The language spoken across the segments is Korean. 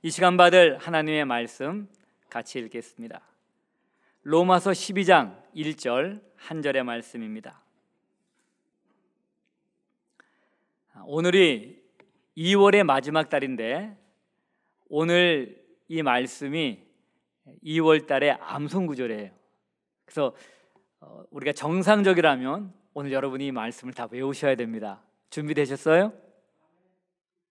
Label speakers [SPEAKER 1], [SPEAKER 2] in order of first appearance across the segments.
[SPEAKER 1] 이 시간 받을 하나님의 말씀 같이 읽겠습니다. 로마서 12장 1절 한 절의 말씀입니다. 오늘이 2월의 마지막 달인데 오늘 이 말씀이 2월 달의 암송구절이에요. 그래서 우리가 정상적이라면 오늘 여러분이 이 말씀을 다 외우셔야 됩니다. 준비되셨어요?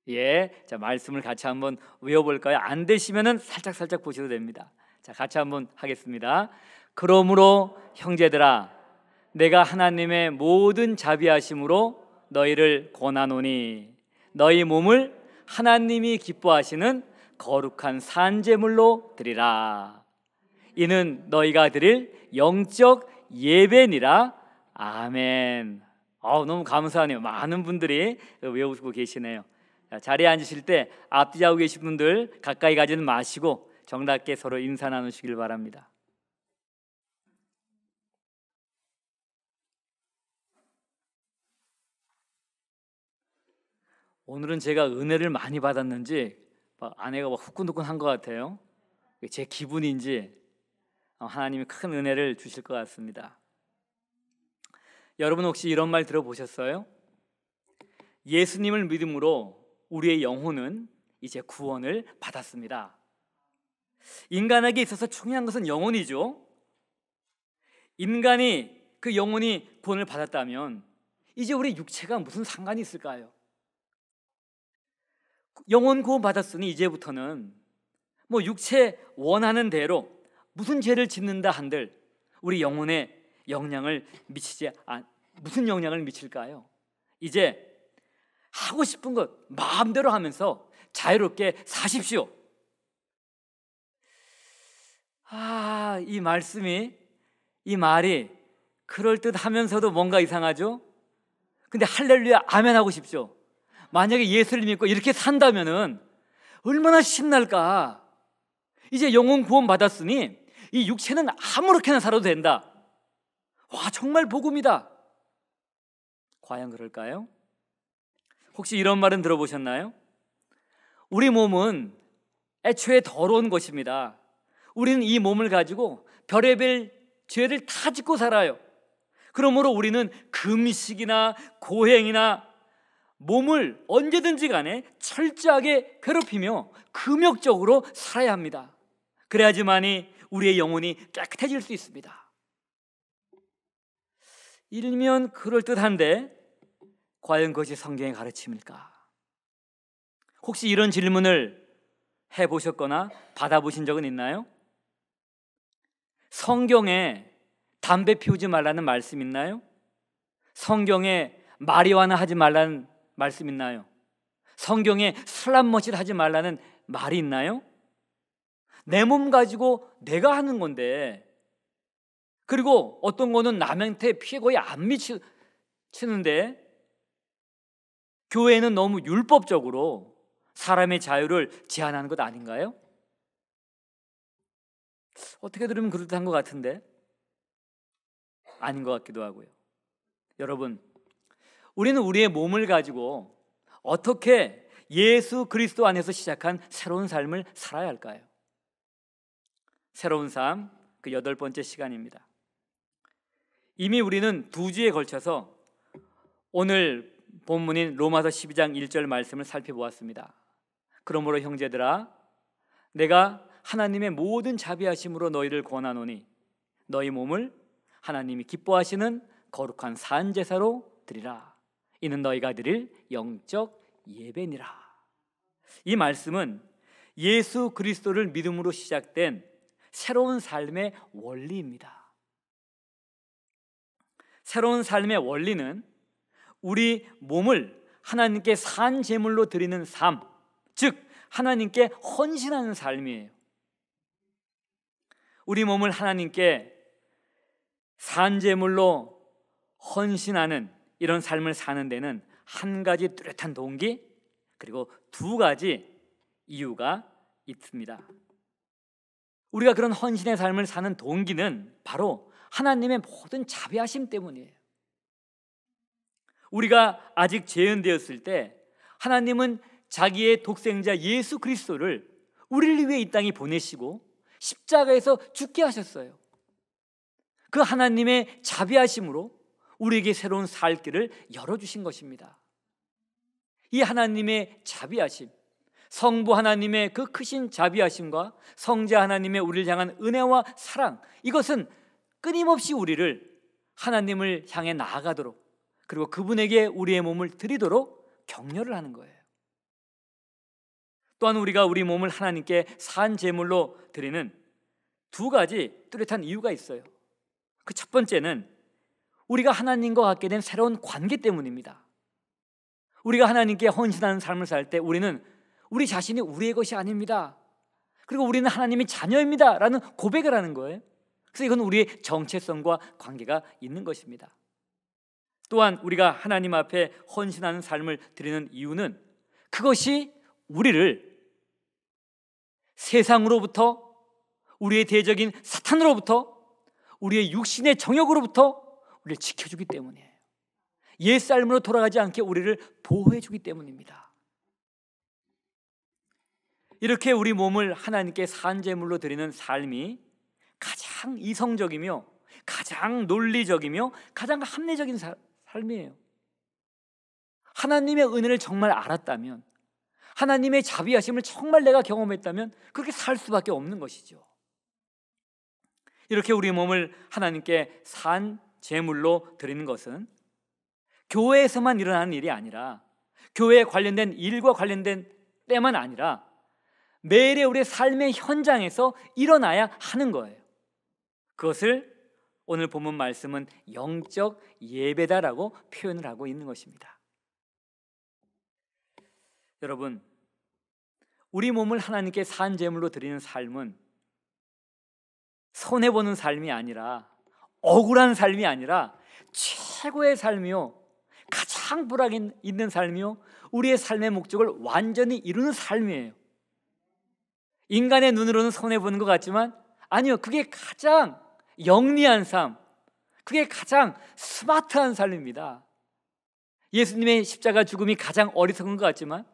[SPEAKER 1] 예, 자 말씀을 같이 한번 외워볼까요? 안 되시면은 살짝 보셔도 됩니다. 자, 같이 한번 하겠습니다. 그러므로 형제들아, 내가 하나님의 모든 자비하심으로 너희를 권하노니 너희 몸을 하나님이 기뻐하시는 거룩한 산제물로 드리라. 이는 너희가 드릴 영적 예배니라. 아멘. 너무 감사하네요. 많은 분들이 외우고 계시네요. 자리에 앉으실 때 앞뒤 하고 계신 분들 가까이 가지는 마시고 정답게 서로 인사 나누시길 바랍니다. 오늘은 제가 은혜를 많이 받았는지 아내가 후끈후끈한 것 같아요. 제 기분인지 하나님이 큰 은혜를 주실 것 같습니다. 여러분 혹시 이런 말 들어보셨어요? 예수님을 믿음으로 우리의 영혼은 이제 구원을 받았습니다. 인간에게 있어서 중요한 것은 영혼이죠. 인간이 그 영혼이 구원을 받았다면 이제 우리 육체가 무슨 상관이 있을까요? 영혼 구원 받았으니 이제부터는 육체 원하는 대로 무슨 죄를 짓는다 한들 우리 영혼에 무슨 영향을 미칠까요? 이제 하고 싶은 것 마음대로 하면서 자유롭게 사십시오. 이 말이 그럴듯하면서도 뭔가 이상하죠? 근데 할렐루야 아멘 하고 싶죠. 만약에 예수를 믿고 이렇게 산다면은 얼마나 신날까. 이제 영혼 구원 받았으니 이 육체는 아무렇게나 살아도 된다. 와, 정말 복음이다. 과연 그럴까요? 혹시 이런 말은 들어보셨나요? 우리 몸은 애초에 더러운 것입니다. 우리는 이 몸을 가지고 별의별 죄를 다 짓고 살아요. 그러므로 우리는 금식이나 고행이나 몸을 언제든지 간에 철저하게 괴롭히며 금욕적으로 살아야 합니다. 그래야지만이 우리의 영혼이 깨끗해질 수 있습니다. 일면 그럴듯한데 과연 그것이 성경의 가르침일까? 혹시 이런 질문을 해보셨거나 받아보신 적은 있나요? 성경에 담배 피우지 말라는 말씀 있나요? 성경에 마리화나 하지 말라는 말씀 있나요? 성경에 슬람머실 하지 말라는 말이 있나요? 내 몸 가지고 내가 하는 건데, 그리고 어떤 거는 남한테 피해 거의 안 미치는데 교회는 너무 율법적으로 사람의 자유를 제한하는 것 아닌가요? 어떻게 들으면 그럴듯한 것 같은데 아닌 것 같기도 하고요. 여러분, 우리는 우리의 몸을 가지고 어떻게 예수 그리스도 안에서 시작한 새로운 삶을 살아야 할까요? 새로운 삶, 그 8번째 시간입니다. 이미 우리는 2주에 걸쳐서 오늘 본문인 로마서 12장 1절 말씀을 살펴보았습니다. 그러므로 형제들아, 내가 하나님의 모든 자비하심으로 너희를 권하노니 너희 몸을 하나님이 기뻐하시는 거룩한 산제사로 드리라. 이는 너희가 드릴 영적 예배니라. 이 말씀은 예수 그리스도를 믿음으로 시작된 새로운 삶의 원리입니다. 새로운 삶의 원리는 우리 몸을 하나님께 산 제물로 드리는 삶, 즉 하나님께 헌신하는 삶이에요. 우리 몸을 하나님께 산 제물로 헌신하는 이런 삶을 사는 데는 한 가지 뚜렷한 동기, 그리고 2가지 이유가 있습니다. 우리가 그런 헌신의 삶을 사는 동기는 바로 하나님의 모든 자비하심 때문이에요. 우리가 아직 죄인되었을 때 하나님은 자기의 독생자 예수 그리스도를 우리를 위해 이 땅에 보내시고 십자가에서 죽게 하셨어요. 그 하나님의 자비하심으로 우리에게 새로운 살 길을 열어주신 것입니다. 이 하나님의 자비하심, 성부 하나님의 그 크신 자비하심과 성자 하나님의 우리를 향한 은혜와 사랑, 이것은 끊임없이 우리를 하나님을 향해 나아가도록, 그리고 그분에게 우리의 몸을 드리도록 격려를 하는 거예요. 또한 우리가 우리 몸을 하나님께 산 제물로 드리는 두 가지 뚜렷한 이유가 있어요. 그 첫 번째는 우리가 하나님과 갖게 된 새로운 관계 때문입니다. 우리가 하나님께 헌신하는 삶을 살 때 우리는 우리 자신이 우리의 것이 아닙니다, 그리고 우리는 하나님의 자녀입니다 라는 고백을 하는 거예요. 그래서 이건 우리의 정체성과 관계가 있는 것입니다. 또한 우리가 하나님 앞에 헌신하는 삶을 드리는 이유는 그것이 우리를 세상으로부터, 우리의 대적인 사탄으로부터, 우리의 육신의 정욕으로부터 우리를 지켜주기 때문이에요. 옛 삶으로 돌아가지 않게 우리를 보호해주기 때문입니다. 이렇게 우리 몸을 하나님께 산제물로 드리는 삶이 가장 이성적이며 가장 논리적이며 가장 합리적인 삶이에요. 하나님의 은혜를 정말 알았다면, 하나님의 자비하심을 정말 내가 경험했다면 그렇게 살 수밖에 없는 것이죠. 이렇게 우리 몸을 하나님께 산 제물로 드리는 것은 교회에서만 일어나는 일이 아니라, 교회에 관련된 일과 관련된 때만 아니라 매일의 우리의 삶의 현장에서 일어나야 하는 거예요. 그것을 오늘 본문 말씀은 영적 예배다라고 표현을 하고 있는 것입니다. 여러분, 우리 몸을 하나님께 산 제물로 드리는 삶은 손해보는 삶이 아니라, 억울한 삶이 아니라 최고의 삶이요, 가장 보람 있는 삶이요, 우리의 삶의 목적을 완전히 이루는 삶이에요. 인간의 눈으로는 손해보는 것 같지만 아니요, 그게 가장 영리한 삶, 그게 가장 스마트한 삶입니다. 예수님의 십자가 죽음이 가장 어리석은 것 같지만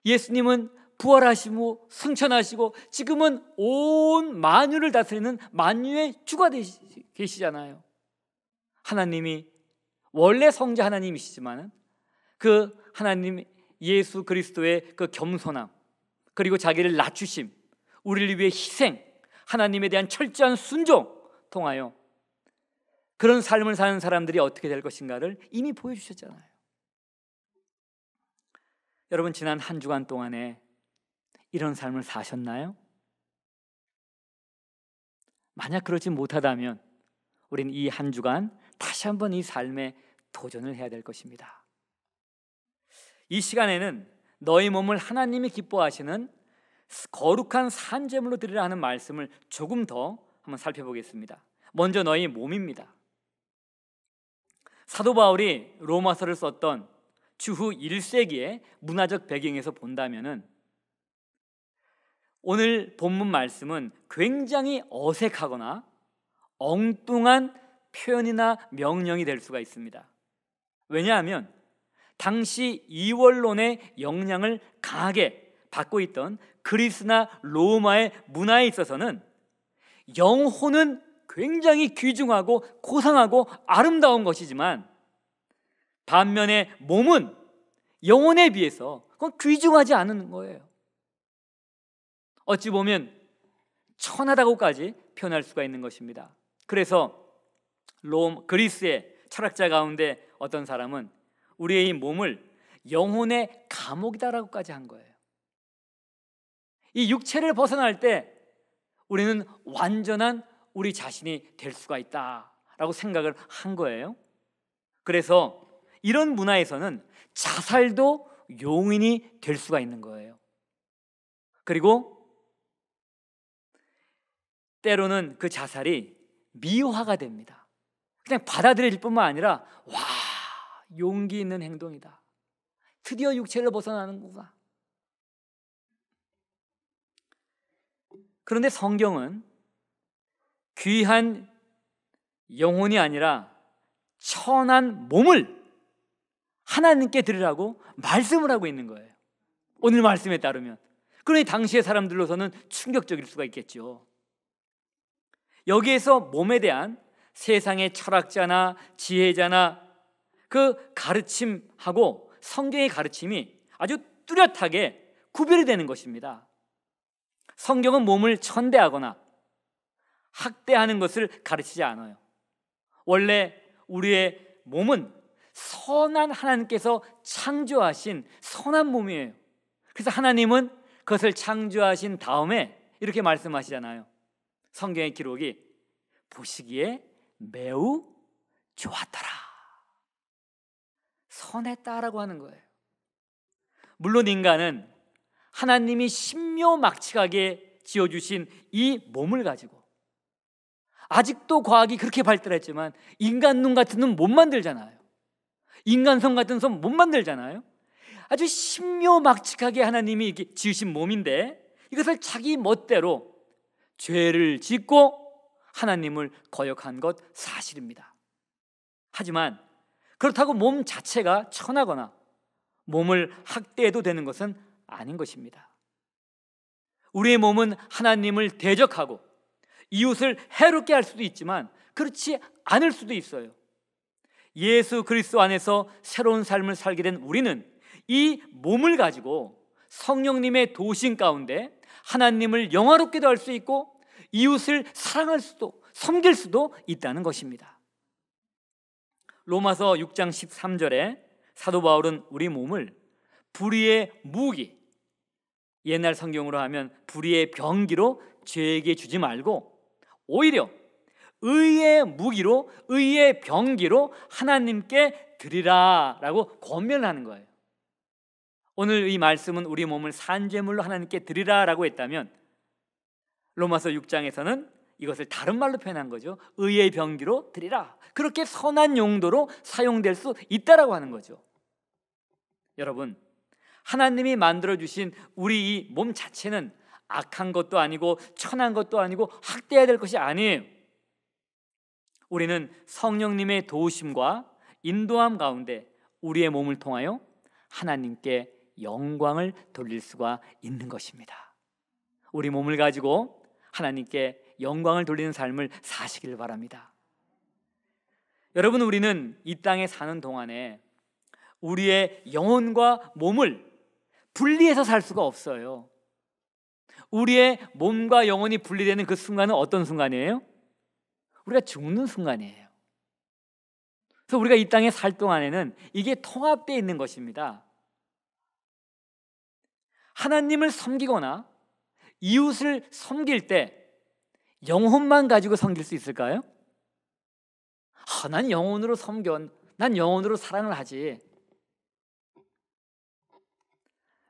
[SPEAKER 1] 예수님은 부활하시고 승천하시고 지금은 온 만유를 다스리는 만유의 주가 계시잖아요. 하나님이 원래 성자 하나님이시지만 그 하나님 예수 그리스도의 그 겸손함, 그리고 자기를 낮추심, 우리를 위해 희생, 하나님에 대한 철저한 순종 통하여 그런 삶을 사는 사람들이 어떻게 될 것인가를 이미 보여주셨잖아요. 여러분, 지난 한 주간 동안에 이런 삶을 사셨나요? 만약 그러지 못하다면 우리는 이 한 주간 다시 한번 이 삶에 도전을 해야 될 것입니다. 이 시간에는 너희 몸을 하나님이 기뻐하시는 거룩한 산제물로 드리라 하는 말씀을 조금 더 한번 살펴보겠습니다. 먼저 너희 몸입니다. 사도 바울이 로마서를 썼던 주후 1세기의 문화적 배경에서 본다면은 오늘 본문 말씀은 굉장히 어색하거나 엉뚱한 표현이나 명령이 될 수가 있습니다. 왜냐하면 당시 이원론의 영향을 강하게 받고 있던 그리스나 로마의 문화에 있어서는 영혼은 굉장히 귀중하고 고상하고 아름다운 것이지만 반면에 몸은 영혼에 비해서 그건 귀중하지 않은 거예요. 어찌 보면 천하다고까지 표현할 수가 있는 것입니다. 그래서 그리스의 철학자 가운데 어떤 사람은 우리의 이 몸을 영혼의 감옥이다라고까지 한 거예요. 이 육체를 벗어날 때 우리는 완전한 우리 자신이 될 수가 있다라고 생각을 한 거예요. 그래서 이런 문화에서는 자살도 용인이 될 수가 있는 거예요. 그리고 때로는 그 자살이 미화가 됩니다. 그냥 받아들일 뿐만 아니라 와, 용기 있는 행동이다, 드디어 육체를 벗어나는구나. 그런데 성경은 귀한 영혼이 아니라 천한 몸을 하나님께 드리라고 말씀을 하고 있는 거예요. 오늘 말씀에 따르면 그러니 당시의 사람들로서는 충격적일 수가 있겠죠. 여기에서 몸에 대한 세상의 철학자나 지혜자나 그 가르침하고 성경의 가르침이 아주 뚜렷하게 구별이 되는 것입니다. 성경은 몸을 천대하거나 학대하는 것을 가르치지 않아요. 원래 우리의 몸은 선한 하나님께서 창조하신 선한 몸이에요. 그래서 하나님은 그것을 창조하신 다음에 이렇게 말씀하시잖아요. 성경의 기록이 보시기에 매우 좋았더라, 선했다라고 하는 거예요. 물론 인간은 하나님이 신묘막측하게 지어주신 이 몸을 가지고 아직도 과학이 그렇게 발달했지만 인간 눈 같은 눈 못 만들잖아요. 인간 손 같은 손 못 만들잖아요. 아주 신묘막측하게 하나님이 이렇게 지으신 몸인데 이것을 자기 멋대로 죄를 짓고 하나님을 거역한 것 사실입니다. 하지만 그렇다고 몸 자체가 천하거나 몸을 학대해도 되는 것은 아닌 것입니다. 우리의 몸은 하나님을 대적하고 이웃을 해롭게 할 수도 있지만 그렇지 않을 수도 있어요. 예수 그리스도 안에서 새로운 삶을 살게 된 우리는 이 몸을 가지고 성령님의 도우심 가운데 하나님을 영화롭게도 할 수 있고 이웃을 사랑할 수도 섬길 수도 있다는 것입니다. 로마서 6장 13절에 사도 바울은 우리 몸을 불의의 무기, 옛날 성경으로 하면 불의의 병기로 죄에게 주지 말고 오히려 의의 무기로, 의의 병기로 하나님께 드리라 라고 권면하는 거예요. 오늘 이 말씀은 우리 몸을 산제물로 하나님께 드리라 라고 했다면 로마서 6장에서는 이것을 다른 말로 표현한 거죠. 의의 병기로 드리라. 그렇게 선한 용도로 사용될 수 있다라고 하는 거죠. 여러분, 하나님이 만들어주신 우리 이 몸 자체는 악한 것도 아니고 천한 것도 아니고 학대해야 될 것이 아니에요. 우리는 성령님의 도우심과 인도함 가운데 우리의 몸을 통하여 하나님께 영광을 돌릴 수가 있는 것입니다. 우리 몸을 가지고 하나님께 영광을 돌리는 삶을 사시길 바랍니다. 여러분, 우리는 이 땅에 사는 동안에 우리의 영혼과 몸을 분리해서 살 수가 없어요. 우리의 몸과 영혼이 분리되는 그 순간은 어떤 순간이에요? 우리가 죽는 순간이에요. 그래서 우리가 이 땅에 살 동안에는 이게 통합되어 있는 것입니다. 하나님을 섬기거나 이웃을 섬길 때 영혼만 가지고 섬길 수 있을까요? 난 영혼으로 섬겨, 난 영혼으로 사랑을 하지.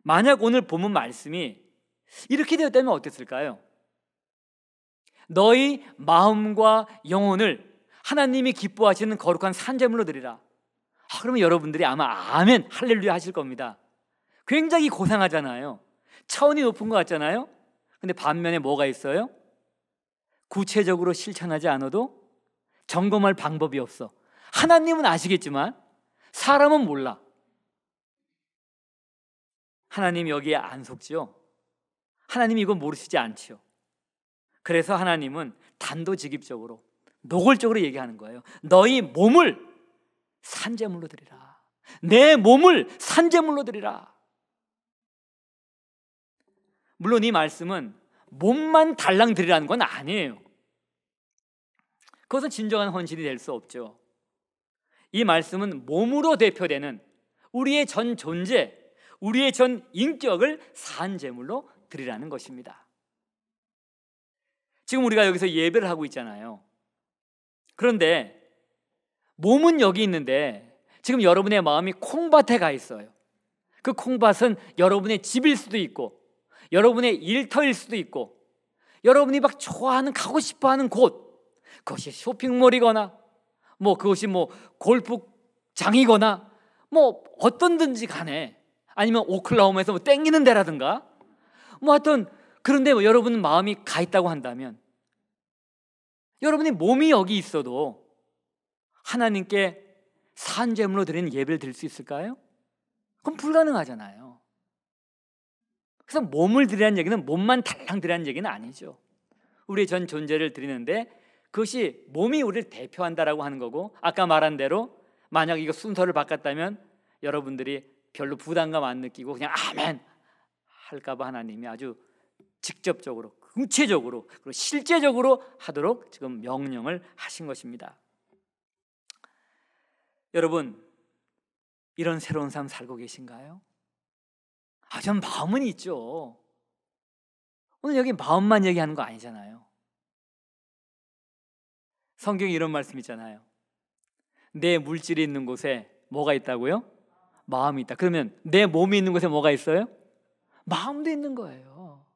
[SPEAKER 1] 만약 오늘 본문 말씀이 이렇게 되었다면 어땠을까요? 너희 마음과 영혼을 하나님이 기뻐하시는 거룩한 산제물로 드리라. 그러면 여러분들이 아마 아멘 할렐루야 하실 겁니다. 굉장히 고상하잖아요. 차원이 높은 것 같잖아요. 근데 반면에 뭐가 있어요? 구체적으로 실천하지 않아도 점검할 방법이 없어. 하나님은 아시겠지만 사람은 몰라. 하나님 여기에 안 속지요. 하나님이 이거 모르시지 않지요. 그래서 하나님은 단도직입적으로 노골적으로 얘기하는 거예요. 너희 몸을 산제물로 드리라. 내 몸을 산제물로 드리라. 물론 이 말씀은 몸만 달랑 드리라는 건 아니에요. 그것은 진정한 헌신이 될 수 없죠. 이 말씀은 몸으로 대표되는 우리의 전 존재, 우리의 전 인격을 산제물로 드리라는 것입니다. 지금 우리가 여기서 예배를 하고 있잖아요. 그런데 몸은 여기 있는데 지금 여러분의 마음이 콩밭에 가 있어요. 그 콩밭은 여러분의 집일 수도 있고 여러분의 일터일 수도 있고 여러분이 막 좋아하는, 가고 싶어하는 곳, 그것이 쇼핑몰이거나 그것이 골프장이거나 어떤든지 간에, 아니면 오클라호마에서 땡기는 데라든가 하여튼 그런데 여러분 마음이 가 있다고 한다면 여러분의 몸이 여기 있어도 하나님께 산제물로 드리는 예배를 드릴 수 있을까요? 그건 불가능하잖아요. 그래서 몸을 드리라는 얘기는 몸만 달랑 드리라는 얘기는 아니죠. 우리의 전 존재를 드리는데 그것이 몸이 우리를 대표한다라고 하는 거고, 아까 말한 대로 만약 이거 순서를 바꿨다면 여러분들이 별로 부담감 안 느끼고 그냥 아멘 할까 봐 하나님이 아주 직접적으로, 구체적으로, 그리고 실제적으로 하도록 지금 명령을 하신 것입니다. 여러분, 이런 새로운 삶 살고 계신가요? 전 마음은 있죠. 오늘 여기 마음만 얘기하는 거 아니잖아요. 성경에 이런 말씀 있잖아요. 내 물질이 있는 곳에 뭐가 있다고요? 마음이 있다. 그러면 내 몸이 있는 곳에 뭐가 있어요? 마음도 있는 거예요.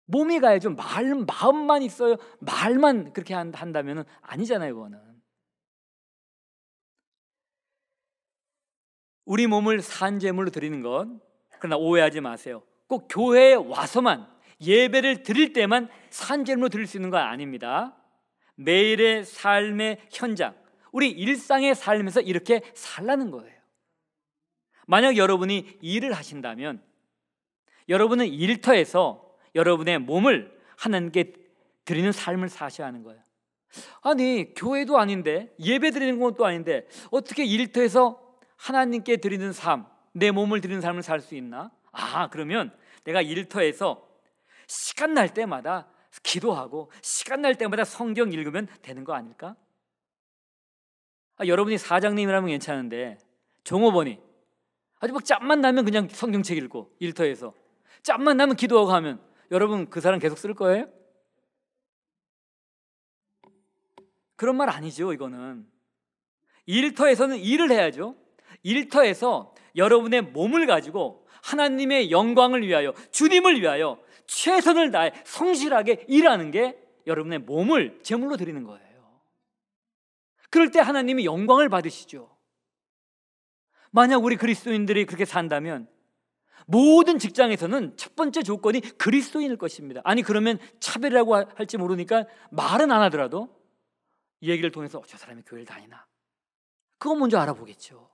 [SPEAKER 1] 몸이 가야죠. 마음만 있어요. 말만 그렇게 한다면 아니잖아요. 그거는. 우리 몸을 산제물로 드리는 것, 그러나 오해하지 마세요. 꼭 교회에 와서만, 예배를 드릴 때만 산제물로 드릴 수 있는 건 아닙니다. 매일의 삶의 현장, 우리 일상의 삶에서 이렇게 살라는 거예요. 만약 여러분이 일을 하신다면 여러분은 일터에서 여러분의 몸을 하나님께 드리는 삶을 사셔야 하는 거예요. 아니, 교회도 아닌데, 예배 드리는 것도 아닌데 어떻게 일터에서 하나님께 드리는 삶, 내 몸을 드리는 삶을 살 수 있나? 그러면 내가 일터에서 시간 날 때마다 기도하고 시간 날 때마다 성경 읽으면 되는 거 아닐까? 여러분이 사장님이라면 괜찮은데 종업원이 아주 막 짬만 나면 그냥 성경책 읽고, 일터에서 짬만 나면 기도하고 하면 여러분 그 사람 계속 쓸 거예요? 그런 말 아니죠. 이거는 일터에서는 일을 해야죠. 일터에서 여러분의 몸을 가지고 하나님의 영광을 위하여, 주님을 위하여 최선을 다해 성실하게 일하는 게 여러분의 몸을 제물로 드리는 거예요. 그럴 때 하나님이 영광을 받으시죠. 만약 우리 그리스도인들이 그렇게 산다면 모든 직장에서는 첫 번째 조건이 그리스도인일 것입니다. 아니, 그러면 차별이라고 할지 모르니까 말은 안 하더라도 이 얘기를 통해서 저 사람이 교회를 다니나, 그거 먼저 알아보겠죠.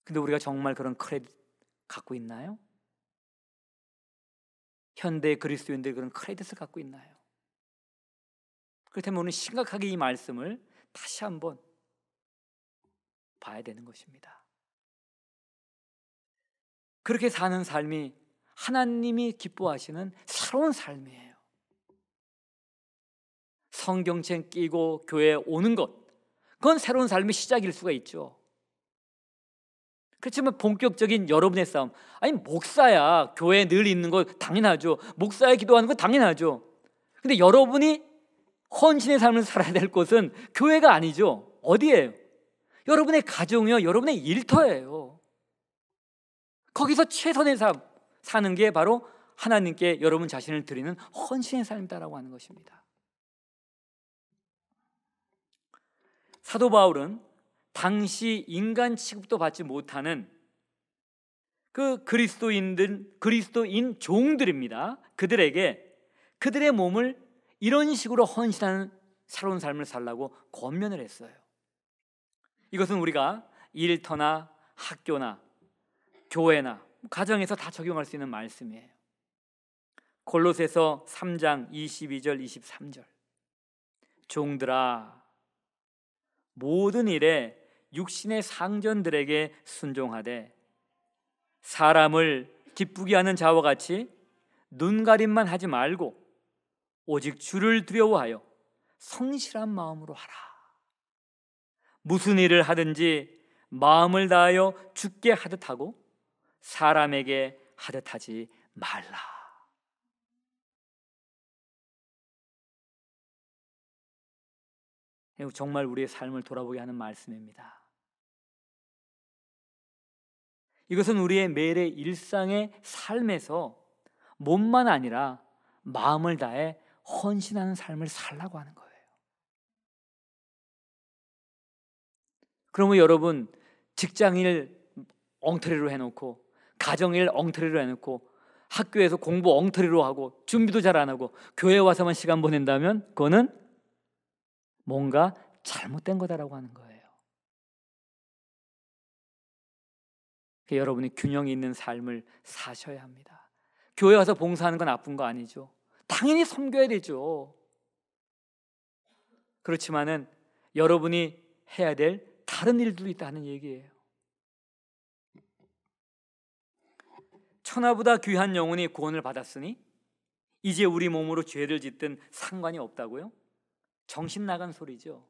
[SPEAKER 1] 근데 우리가 정말 그런 크레딧 갖고 있나요? 현대 그리스도인들이 그런 크레딧을 갖고 있나요? 그렇다면 오늘 심각하게 이 말씀을 다시 한번 봐야 되는 것입니다. 그렇게 사는 삶이 하나님이 기뻐하시는 새로운 삶이에요. 성경책 끼고 교회에 오는 것, 그건 새로운 삶의 시작일 수가 있죠. 그렇지만 본격적인 여러분의 싸움, 아니 목사야 교회에 늘 있는 거 당연하죠. 목사야 기도하는 거 당연하죠. 근데 여러분이 헌신의 삶을 살아야 될 곳은 교회가 아니죠. 어디예요? 여러분의 가정이요, 여러분의 일터예요. 거기서 최선의 삶 사는 게 바로 하나님께 여러분 자신을 드리는 헌신의 삶이다라고 하는 것입니다. 사도 바울은 당시 인간 취급도 받지 못하는 그 그리스도인 종들입니다. 그들에게 그들의 몸을 이런 식으로 헌신하는 새로운 삶을 살라고 권면을 했어요. 이것은 우리가 일터나 학교나 교회나 가정에서 다 적용할 수 있는 말씀이에요. 골로새서 3장 22절 23절, 종들아 모든 일에 육신의 상전들에게 순종하되 사람을 기쁘게 하는 자와 같이 눈가림만 하지 말고 오직 주를 두려워하여 성실한 마음으로 하라. 무슨 일을 하든지 마음을 다하여 주께 하듯 하고 사람에게 하듯 하지 말라. 정말 우리의 삶을 돌아보게 하는 말씀입니다. 이것은 우리의 매일의 일상의 삶에서 몸만 아니라 마음을 다해 헌신하는 삶을 살라고 하는 거예요. 그러면 여러분 직장일 엉터리로 해놓고, 가정일 엉터리로 해놓고, 학교에서 공부 엉터리로 하고 준비도 잘 안 하고 교회 와서만 시간 보낸다면 그거는 뭔가 잘못된 거다라고 하는 거예요. 여러분이 균형 있는 삶을 사셔야 합니다. 교회 와서 봉사하는 건 나쁜 거 아니죠. 당연히 섬겨야 되죠. 그렇지만은 여러분이 해야 될 다른 일들도 있다는 얘기예요. 천하보다 귀한 영혼이 구원을 받았으니 이제 우리 몸으로 죄를 짓든 상관이 없다고요? 정신 나간 소리죠.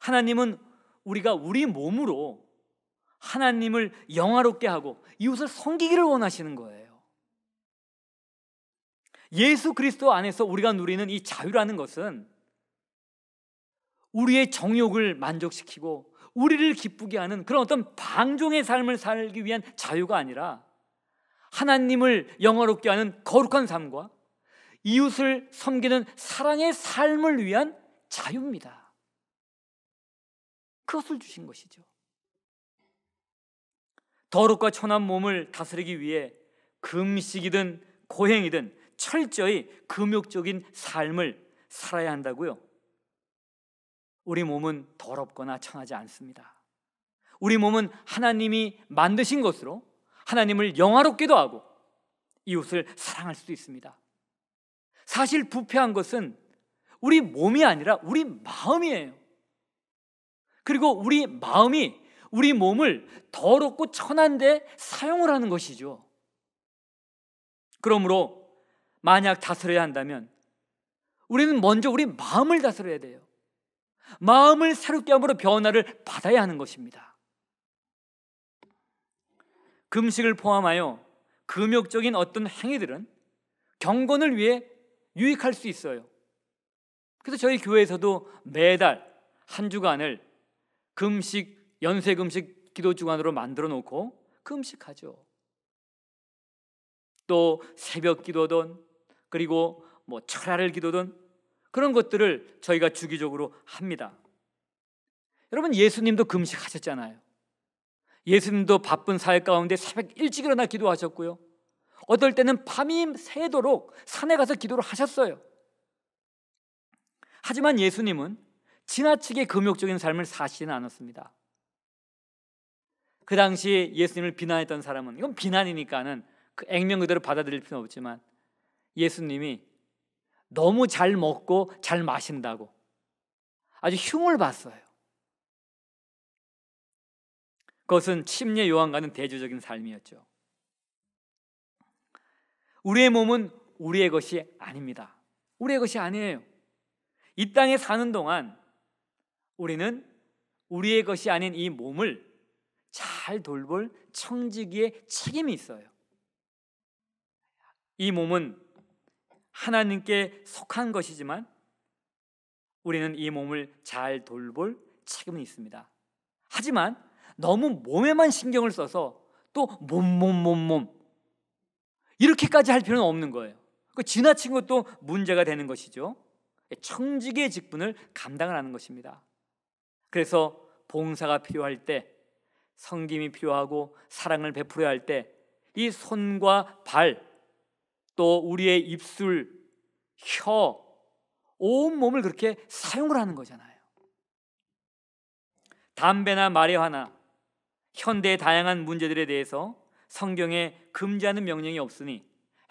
[SPEAKER 1] 하나님은 우리가 우리 몸으로 하나님을 영화롭게 하고 이웃을 섬기기를 원하시는 거예요. 예수 그리스도 안에서 우리가 누리는 이 자유라는 것은 우리의 정욕을 만족시키고 우리를 기쁘게 하는 그런 어떤 방종의 삶을 살기 위한 자유가 아니라 하나님을 영화롭게 하는 거룩한 삶과 이웃을 섬기는 사랑의 삶을 위한 자유입니다. 그것을 주신 것이죠. 더럽고 천한 몸을 다스리기 위해 금식이든 고행이든 철저히 금욕적인 삶을 살아야 한다고요? 우리 몸은 더럽거나 천하지 않습니다. 우리 몸은 하나님이 만드신 것으로 하나님을 영화롭게도 하고 이웃을 사랑할 수도 있습니다. 사실 부패한 것은 우리 몸이 아니라 우리 마음이에요. 그리고 우리 마음이 우리 몸을 더럽고 천한 데 사용을 하는 것이죠. 그러므로 만약 다스려야 한다면 우리는 먼저 우리 마음을 다스려야 돼요. 마음을 새롭게 함으로 변화를 받아야 하는 것입니다. 금식을 포함하여 금욕적인 어떤 행위들은 경건을 위해 유익할 수 있어요. 그래서 저희 교회에서도 매달 한 주간을 금식, 연쇄 금식 기도 주간으로 만들어 놓고 금식하죠. 또 새벽 기도든 그리고 철야를 기도든 그런 것들을 저희가 주기적으로 합니다. 여러분, 예수님도 금식하셨잖아요. 예수님도 바쁜 사회 가운데 새벽 일찍 일어나 기도하셨고요. 어떨 때는 밤이 새도록 산에 가서 기도를 하셨어요. 하지만 예수님은 지나치게 금욕적인 삶을 사시지는 않았습니다. 그 당시 예수님을 비난했던 사람은, 이건 비난이니까는 그 액면 그대로 받아들일 필요는 없지만, 예수님이 너무 잘 먹고 잘 마신다고 아주 흉을 봤어요. 그것은 침례 요한과는 대조적인 삶이었죠. 우리의 몸은 우리의 것이 아닙니다. 우리의 것이 아니에요. 이 땅에 사는 동안 우리는 우리의 것이 아닌 이 몸을 잘 돌볼 청지기의 책임이 있어요. 이 몸은 하나님께 속한 것이지만 우리는 이 몸을 잘 돌볼 책임이 있습니다. 하지만 너무 몸에만 신경을 써서 또 몸 이렇게까지 할 필요는 없는 거예요. 지나친 것도 문제가 되는 것이죠. 청지기의 직분을 감당을 하는 것입니다. 그래서 봉사가 필요할 때, 섬김이 필요하고 사랑을 베풀어야 할 때 이 손과 발, 또 우리의 입술, 혀, 온 몸을 그렇게 사용을 하는 거잖아요. 담배나 마리화나 현대의 다양한 문제들에 대해서 성경에 금지하는 명령이 없으니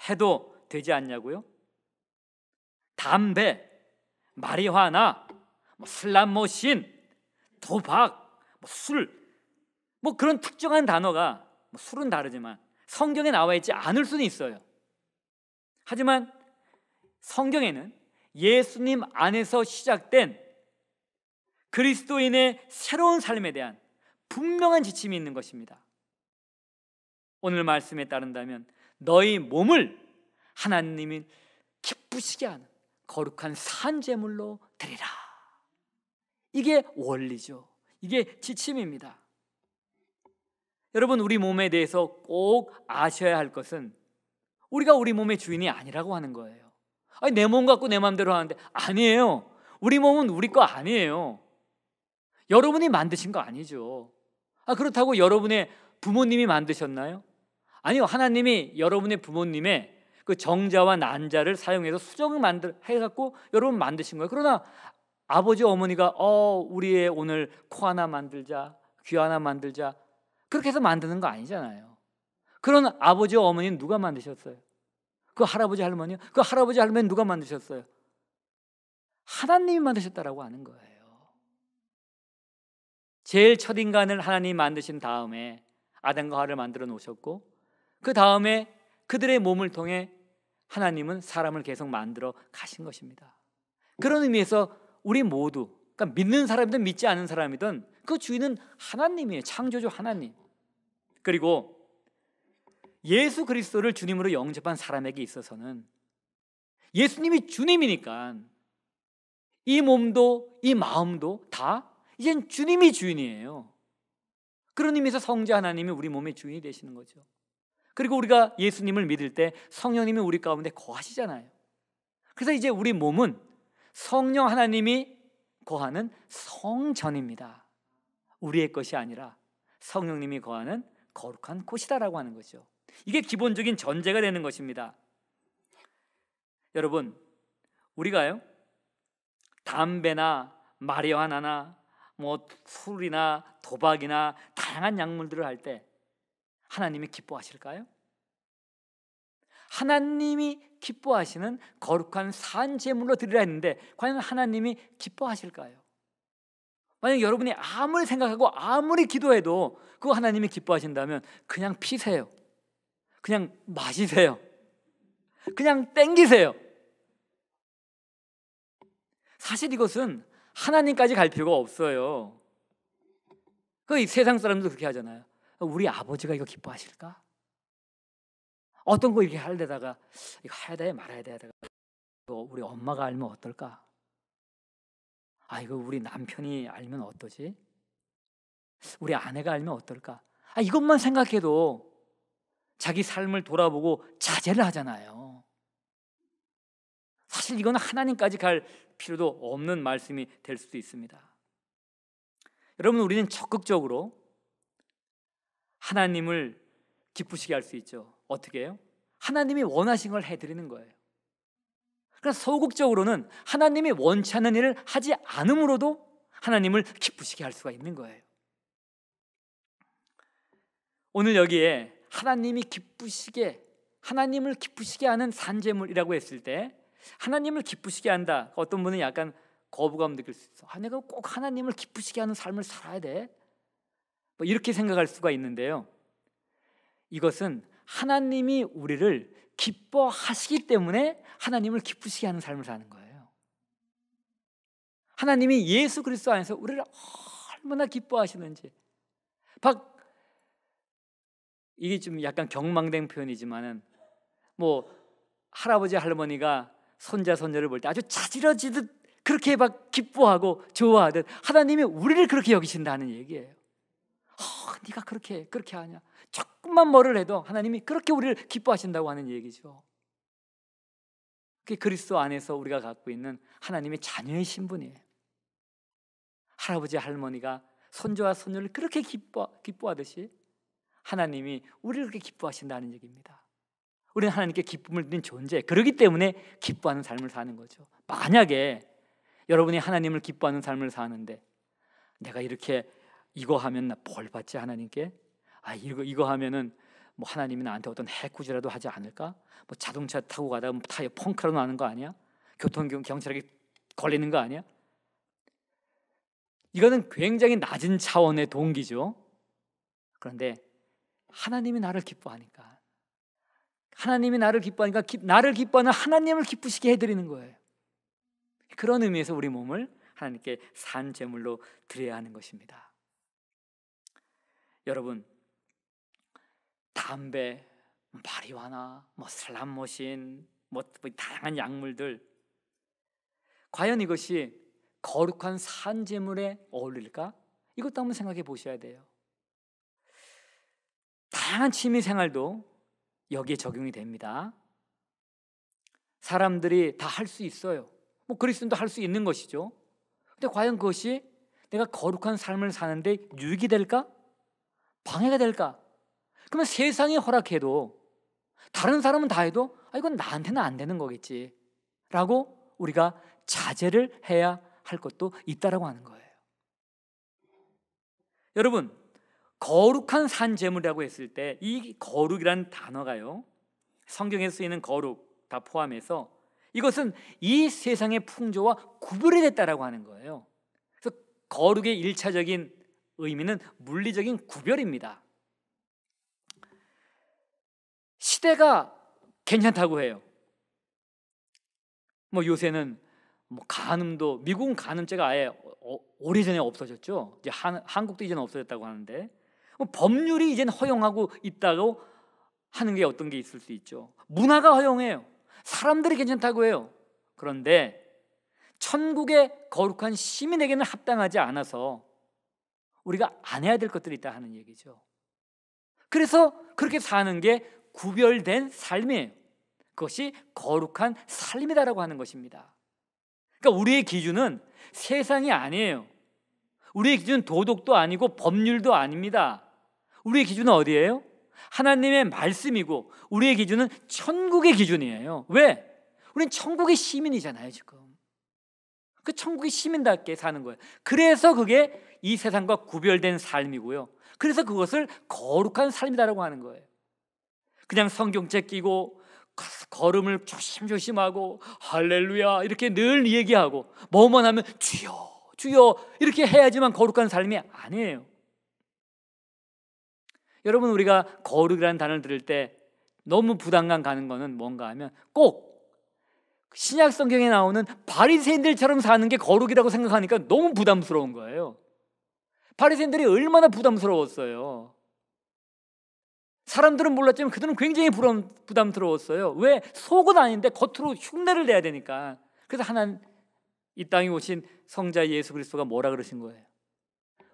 [SPEAKER 1] 해도 되지 않냐고요? 담배, 마리화나 슬람머신, 도박, 술, 그런 특정한 단어가 술은 다르지만 성경에 나와 있지 않을 수는 있어요. 하지만 성경에는 예수님 안에서 시작된 그리스도인의 새로운 삶에 대한 분명한 지침이 있는 것입니다. 오늘 말씀에 따른다면 너희 몸을 하나님이 기쁘시게 하는 거룩한 산제물로 드리라. 이게 원리죠. 이게 지침입니다. 여러분, 우리 몸에 대해서 꼭 아셔야 할 것은 우리가 우리 몸의 주인이 아니라고 하는 거예요. 아니, 내 몸 갖고 내 마음대로 하는데, 아니에요. 우리 몸은 우리 거 아니에요. 여러분이 만드신 거 아니죠. 그렇다고 여러분의 부모님이 만드셨나요? 아니요. 하나님이 여러분의 부모님의 그 정자와 난자를 사용해서 수정을 해갖고 여러분 만드신 거예요. 그러나 아버지 어머니가 우리의 오늘 코 하나 만들자, 귀 하나 만들자, 그렇게 해서 만드는 거 아니잖아요. 그런 아버지와 어머니는 누가 만드셨어요? 그 할아버지 할머니요? 그 할아버지 할머니는 누가 만드셨어요? 하나님이 만드셨다라고 하는 거예요. 제일 첫 인간을 하나님이 만드신 다음에 아담과 하와를 만들어 놓으셨고, 그 다음에 그들의 몸을 통해 하나님은 사람을 계속 만들어 가신 것입니다. 그런 의미에서 우리 모두, 그러니까 믿는 사람이든 믿지 않은 사람이든 그 주인은 하나님이에요. 창조주 하나님. 그리고 예수 그리스도를 주님으로 영접한 사람에게 있어서는 예수님이 주님이니까 이 몸도 이 마음도 다 이젠 주님이 주인이에요. 그런 의미에서 성자 하나님이 우리 몸의 주인이 되시는 거죠. 그리고 우리가 예수님을 믿을 때 성령님이 우리 가운데 거하시잖아요. 그래서 이제 우리 몸은 성령 하나님이 거하는 성전입니다. 우리의 것이 아니라 성령님이 거하는 거룩한 곳이다라고 하는 거죠. 이게 기본적인 전제가 되는 것입니다. 여러분, 우리가요 담배나 마리화나나 술이나 도박이나 다양한 약물들을 할 때 하나님이 기뻐하실까요? 하나님이 기뻐하시는 거룩한 산 제물로 드리라 했는데 과연 하나님이 기뻐하실까요? 만약 여러분이 아무리 생각하고 아무리 기도해도 그거 하나님이 기뻐하신다면 그냥 피세요. 그냥 마시세요. 그냥 땡기세요. 사실 이것은 하나님까지 갈 필요가 없어요. 그 세상 사람도 그렇게 하잖아요. 우리 아버지가 이거 기뻐하실까? 어떤 거 이렇게 하려다가 이거 해야 돼 말아야 돼 하다가 우리 엄마가 알면 어떨까? 이거 우리 남편이 알면 어떠지? 우리 아내가 알면 어떨까? 이것만 생각해도 자기 삶을 돌아보고 자제를 하잖아요. 사실 이건 하나님까지 갈 필요도 없는 말씀이 될 수도 있습니다. 여러분, 우리는 적극적으로 하나님을 기쁘시게 할 수 있죠. 어떻게 해요? 하나님이 원하신 걸 해드리는 거예요. 그러니까 소극적으로는 하나님이 원치 않는 일을 하지 않음으로도 하나님을 기쁘시게 할 수가 있는 거예요. 오늘 여기에 하나님을 기쁘시게 하는 산제물이라고 했을 때 하나님을 기쁘시게 한다. 어떤 분은 약간 거부감 느낄 수 있어. 내가 꼭 하나님을 기쁘시게 하는 삶을 살아야 돼. 이렇게 생각할 수가 있는데요. 이것은 하나님이 우리를 기뻐하시기 때문에 하나님을 기쁘시게 하는 삶을 사는 거예요. 하나님이 예수 그리스도 안에서 우리를 얼마나 기뻐하시는지. 이게 좀 약간 경망된 표현이지만은 할아버지 할머니가 손자 손녀를 볼 때 아주 자지러지듯 그렇게 기뻐하고 좋아하듯 하나님이 우리를 그렇게 여기신다는 얘기예요. 네가 그렇게 하냐? 조금만 뭐를 해도 하나님이 그렇게 우리를 기뻐하신다고 하는 얘기죠. 그게 그리스도 안에서 우리가 갖고 있는 하나님의 자녀의 신분이에요. 할아버지 할머니가 손주와 손녀를 그렇게 기뻐하듯이 하나님이 우리를 그렇게 기뻐하신다는 얘기입니다. 우리는 하나님께 기쁨을 드리는 존재, 그렇기 때문에 기뻐하는 삶을 사는 거죠. 만약에 여러분이 하나님을 기뻐하는 삶을 사는데 내가 이렇게 이거 하면 나 벌 받지 하나님께? 이거 하면은 하나님이 나한테 어떤 해코지라도 하지 않을까? 자동차 타고 가다가 타이어 펑크라도 나는 거 아니야? 경찰에게 걸리는 거 아니야? 이거는 굉장히 낮은 차원의 동기죠. 그런데 하나님이 나를 기뻐하니까 나를 기뻐하는 하나님을 기쁘시게 해드리는 거예요. 그런 의미에서 우리 몸을 하나님께 산 제물로 드려야 하는 것입니다. 여러분, 담배, 마리화나 슬람머신, 다양한 약물들, 과연 이것이 거룩한 산 제물에 어울릴까? 이것도 한번 생각해 보셔야 돼요. 다양한 취미 생활도 여기에 적용이 됩니다. 사람들이 다 할 수 있어요. 그리스도인도 할 수 있는 것이죠. 근데 과연 그것이 내가 거룩한 삶을 사는데 유익이 될까? 방해가 될까? 그러면 세상이 허락해도 다른 사람은 다 해도 이건 나한테는 안 되는 거겠지 라고 우리가 자제를 해야 할 것도 있다라고 하는 거예요. 여러분, 거룩한 산 제물이라고 했을 때 이 거룩이란 단어가요, 성경에 쓰이는 거룩 다 포함해서 이것은 이 세상의 풍조와 구별이 됐다라고 하는 거예요. 그래서 거룩의 일차적인 의미는 물리적인 구별입니다. 시대가 괜찮다고 해요. 요새는 간음도, 미국은 간음죄가 아예 오래전에 없어졌죠. 이제 한국도 이제는 없어졌다고 하는데, 법률이 이제는 허용하고 있다고 하는 게 어떤 게 있을 수 있죠. 문화가 허용해요. 사람들이 괜찮다고 해요. 그런데 천국의 거룩한 시민에게는 합당하지 않아서 우리가 안 해야 될 것들이 있다 하는 얘기죠. 그래서 그렇게 사는 게 구별된 삶이에요. 그것이 거룩한 삶이다라고 하는 것입니다. 그러니까 우리의 기준은 세상이 아니에요. 우리의 기준은 도덕도 아니고 법률도 아닙니다. 우리의 기준은 어디예요? 하나님의 말씀이고 우리의 기준은 천국의 기준이에요. 왜? 우리는 천국의 시민이잖아요. 지금 그 천국의 시민답게 사는 거예요. 그래서 그게 이 세상과 구별된 삶이고요, 그래서 그것을 거룩한 삶이다라고 하는 거예요. 그냥 성경책 끼고 걸음을 조심조심하고 할렐루야 이렇게 늘 얘기하고 뭐만 하면 주여 주여 이렇게 해야지만 거룩한 삶이 아니에요. 여러분, 우리가 거룩이라는 단어를 들을 때 너무 부담감 가는 거는 뭔가 하면 꼭 신약 성경에 나오는 바리새인들처럼 사는 게 거룩이라고 생각하니까 너무 부담스러운 거예요. 바리새인들이 얼마나 부담스러웠어요. 사람들은 몰랐지만 그들은 굉장히 부담스러웠어요. 왜? 속은 아닌데 겉으로 흉내를 내야 되니까. 그래서 하나님 이 땅에 오신 성자 예수 그리스도가 뭐라 그러신 거예요?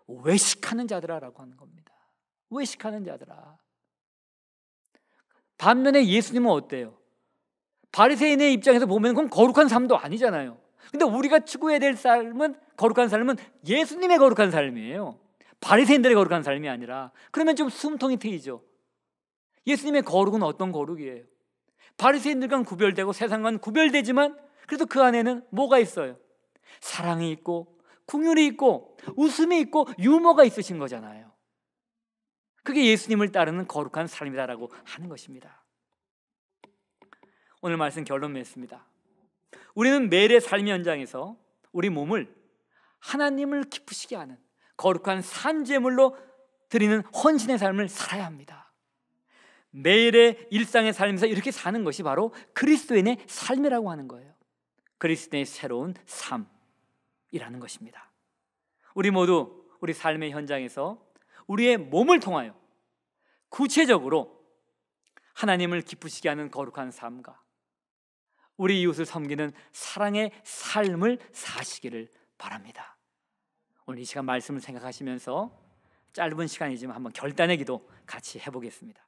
[SPEAKER 1] 외식하는 자들아라고 하는 겁니다. 외식하는 자들아. 반면에 예수님은 어때요? 바리새인의 입장에서 보면 그건 거룩한 삶도 아니잖아요. 근데 우리가 추구해야 될 삶은, 거룩한 삶은 예수님의 거룩한 삶이에요. 바리새인들의 거룩한 삶이 아니라. 그러면 좀 숨통이 트이죠. 예수님의 거룩은 어떤 거룩이에요? 바리새인들과는 구별되고 세상과는 구별되지만 그래도 그 안에는 뭐가 있어요? 사랑이 있고 긍휼이 있고 웃음이 있고 유머가 있으신 거잖아요. 그게 예수님을 따르는 거룩한 삶이다라고 하는 것입니다. 오늘 말씀 결론 맺습니다. 우리는 매일의 삶의 현장에서 우리 몸을 하나님을 기쁘시게 하는 거룩한 산제물로 드리는 헌신의 삶을 살아야 합니다. 매일의 일상의 삶에서 이렇게 사는 것이 바로 그리스도인의 삶이라고 하는 거예요. 그리스도인의 새로운 삶이라는 것입니다. 우리 모두 우리 삶의 현장에서 우리의 몸을 통하여 구체적으로 하나님을 기쁘시게 하는 거룩한 삶과 우리 이웃을 섬기는 사랑의 삶을 사시기를 바랍니다. 오늘 이 시간 말씀을 생각하시면서 짧은 시간이지만 한번 결단의 기도 같이 해보겠습니다.